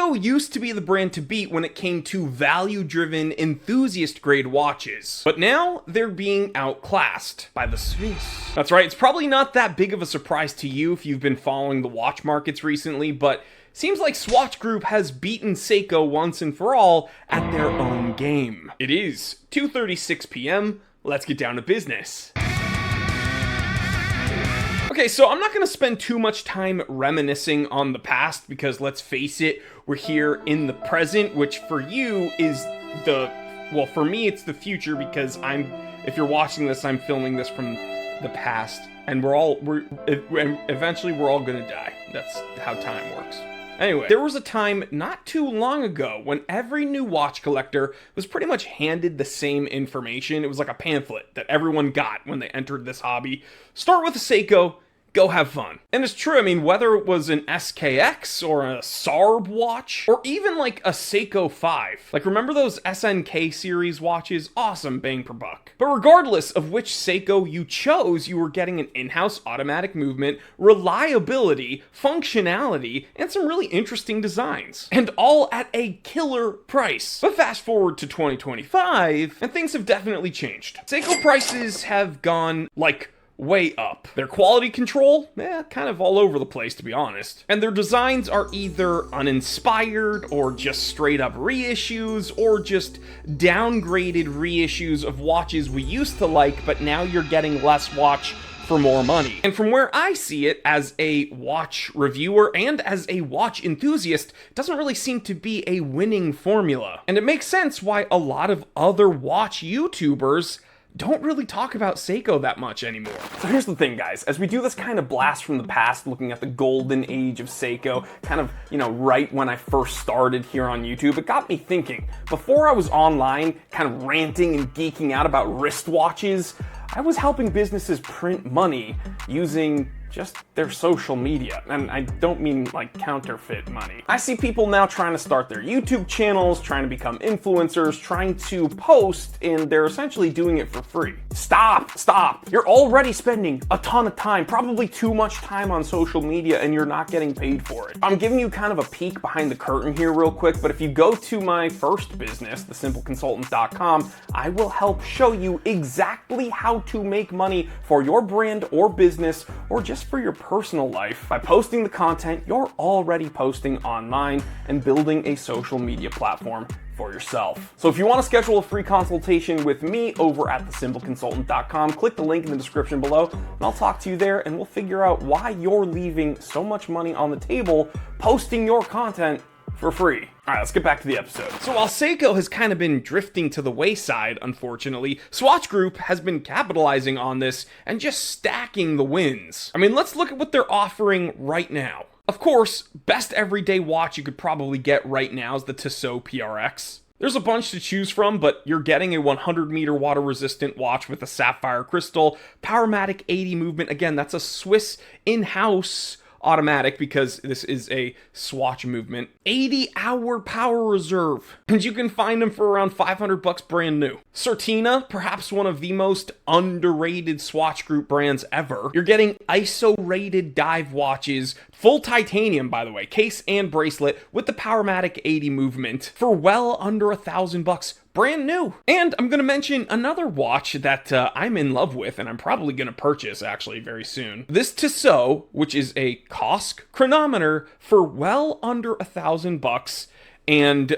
Seiko used to be the brand to beat when it came to value-driven, enthusiast-grade watches, but now they're being outclassed by the Swiss. That's right, it's probably not that big of a surprise to you if you've been following the watch markets recently, but seems like Swatch Group has beaten Seiko once and for all at their own game. It is 2:36 p.m. Let's get down to business. Okay, so I'm not going to spend too much time reminiscing on the past because let's face it, we're here in the present, which for you is well, for me it's the future because if you're watching this, I'm filming this from the past, and eventually we're all going to die. That's how time works. Anyway, there was a time not too long ago when every new watch collector was pretty much handed the same information. It was like a pamphlet that everyone got when they entered this hobby. Start with a Seiko, go have fun. And it's true, I mean, whether it was an SKX or a SARB watch, or even like a Seiko 5. Like, remember those SNK series watches? Awesome bang per buck. But regardless of which Seiko you chose, you were getting an in-house automatic movement, reliability, functionality, and some really interesting designs. And all at a killer price. But fast forward to 2025, and things have definitely changed. Seiko prices have gone, like, way up. Their quality control, kind of all over the place, to be honest. And their designs are either uninspired, or just straight up reissues, or just downgraded reissues of watches we used to like, but now you're getting less watch for more money. And from where I see it as a watch reviewer and as a watch enthusiast, it doesn't really seem to be a winning formula. And it makes sense why a lot of other watch YouTubers don't really talk about Seiko that much anymore. So here's the thing, guys. As we do this kind of blast from the past, looking at the golden age of Seiko, kind of, right when I first started here on YouTube, it got me thinking. Before I was online, kind of ranting and geeking out about wristwatches, I was helping businesses print money using just their social media. And I don't mean like counterfeit money. I see people now trying to start their YouTube channels, trying to become influencers, trying to post, and they're essentially doing it for free. Stop. You're already spending a ton of time, probably too much time on social media, and you're not getting paid for it. I'm giving you kind of a peek behind the curtain here real quick, but if you go to my first business, thesimpleconsultant.com, I will help show you exactly how to make money for your brand or business, or just for your personal life by posting the content you're already posting online and building a social media platform for yourself. So if you want to schedule a free consultation with me over at thesimpleconsultant.com, click the link in the description below and I'll talk to you there and we'll figure out why you're leaving so much money on the table posting your content for free. All right, let's get back to the episode. So while Seiko has kind of been drifting to the wayside, unfortunately, Swatch Group has been capitalizing on this and just stacking the wins. I mean, let's look at what they're offering right now. Of course, best everyday watch you could probably get right now is the Tissot PRX. There's a bunch to choose from, but you're getting a 100-meter water-resistant watch with a sapphire crystal, Powermatic 80 movement. Again, that's a Swiss in-house automatic because this is a Swatch movement. 80-hour power reserve, and you can find them for around $500 brand new. Certina, perhaps one of the most underrated Swatch Group brands ever. You're getting ISO-rated dive watches, full titanium, by the way, case and bracelet, with the Powermatic 80 movement for well under $1,000. Brand new. And I'm going to mention another watch that I'm in love with, and I'm probably going to purchase actually very soon. This Tissot, which is a Kosk chronometer for well under $1,000. And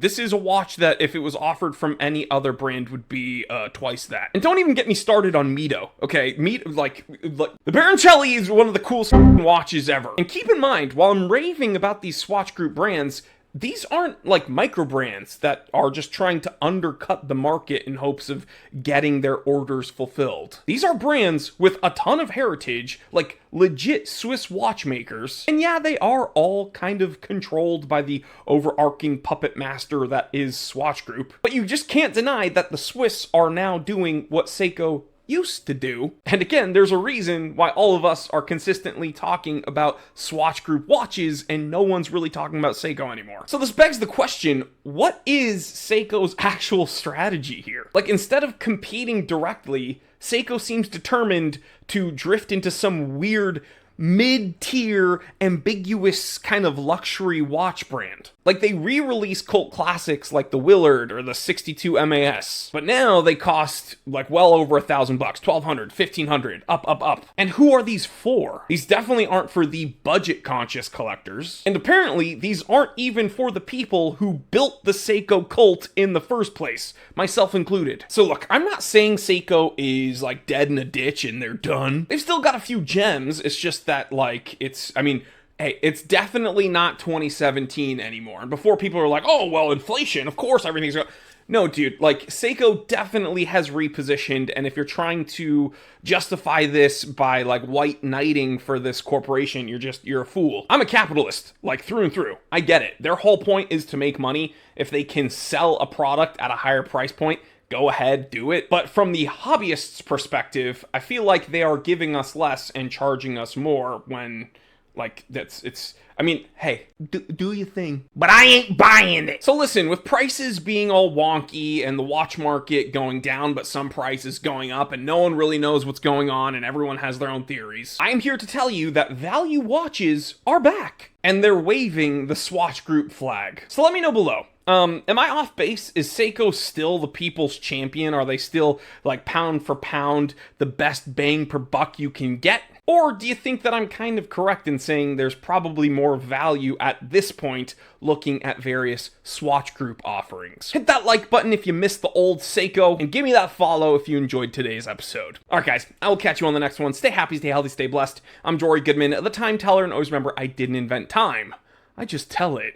this is a watch that if it was offered from any other brand would be twice that. And don't even get me started on Mito, okay? Like the Baroncelli is one of the coolest watches ever. And keep in mind, while I'm raving about these Swatch Group brands, these aren't like micro brands that are just trying to undercut the market in hopes of getting their orders fulfilled. These are brands with a ton of heritage, like legit Swiss watchmakers. And yeah, they are all kind of controlled by the overarching puppet master that is Swatch Group. But you just can't deny that the Swiss are now doing what Seiko used to do. And again, there's a reason why all of us are consistently talking about Swatch Group watches and no one's really talking about Seiko anymore. So this begs the question, what is Seiko's actual strategy here? Like, instead of competing directly, Seiko seems determined to drift into some weird mid-tier, ambiguous kind of luxury watch brand. Like, they re-release cult classics like the Willard or the 62 MAS, but now they cost like well over $1,000, $1,200, $1,500, up. And who are these for? These definitely aren't for the budget-conscious collectors, and apparently these aren't even for the people who built the Seiko cult in the first place, myself included. So look, I'm not saying Seiko is like dead in a ditch and they're done. They've still got a few gems. It's just that, like, hey, it's definitely not 2017 anymore. And before, people were like, oh, well, inflation, of course everything's going. No, dude, like, Seiko definitely has repositioned, and if you're trying to justify this by, like, white knighting for this corporation, you're a fool. I'm a capitalist, like, through and through. I get it. Their whole point is to make money. If they can sell a product at a higher price point, go ahead, do it. But from the hobbyist's perspective, I feel like they are giving us less and charging us more when, like, hey, do your thing. But I ain't buying it. So listen, with prices being all wonky and the watch market going down, but some prices going up, and no one really knows what's going on and everyone has their own theories, I am here to tell you that value watches are back. And they're waving the Swatch Group flag. So let me know below. Am I off base? Is Seiko still the people's champion? Are they still, like, pound for pound, the best bang per buck you can get? Or do you think that I'm kind of correct in saying there's probably more value at this point looking at various Swatch Group offerings? Hit that like button if you missed the old Seiko, and give me that follow if you enjoyed today's episode. Alright guys, I will catch you on the next one. Stay happy, stay healthy, stay blessed. I'm Jory Goodman, the Time Teller, and always remember, I didn't invent time. I just tell it.